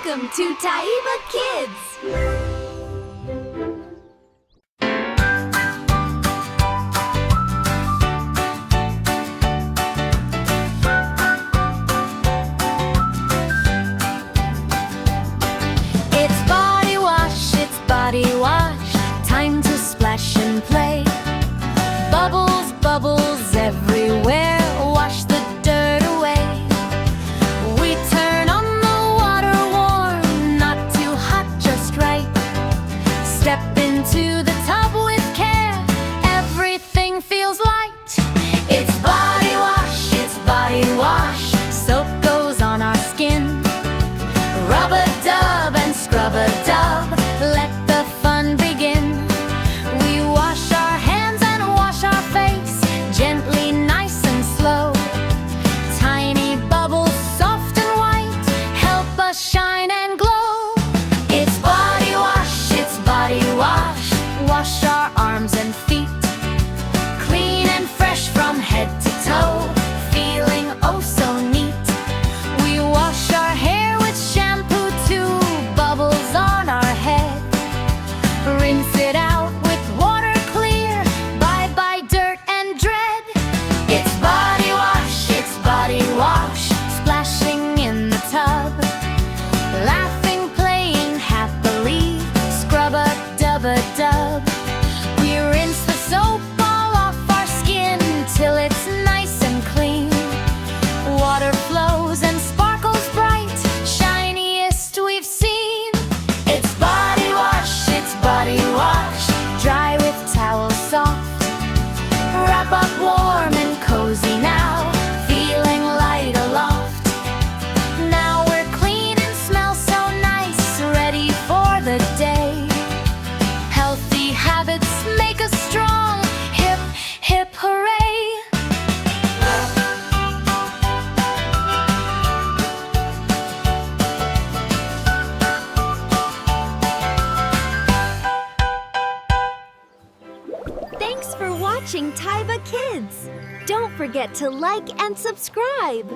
Welcome to Taiba Kids! It's body wash, time to splash and play. Bubbles, bubbles everywhere, wash the dirt away. We turn on the water warm, not too hot, just right. Step into the tub with care, everything feels light. It's body wash, soap goes on our skin. Rub-a-dub and scrub-a-dub, let the fun begin. We wash our hands and wash our face, gently, nice and slow. Tiny bubbles, soft and white, help us shine and glow. It's body wash, wash our arms and feet. Clean and fresh from head to toe, feeling oh so neat. We wash our hair with shampoo too, bubbles on our head. Rinse it out with water clear, bye-bye dirt and dread. It's body wash, splashing in the tub. Laughing, playing happily, scrub-a-dub-a-dub. We rinse the soap all off our skin till it's nice and clean. Water flows and sparkles bright, shiniest we've seen. It's body wash, dry with towels soft. Wrap up warm and cozy now, feeling light aloft. Now we're clean and smell so nice, ready for the day. Healthy habits make us strong, hip, hip, hooray! Thanks for watching Taiba Kids! Don't forget to like and subscribe!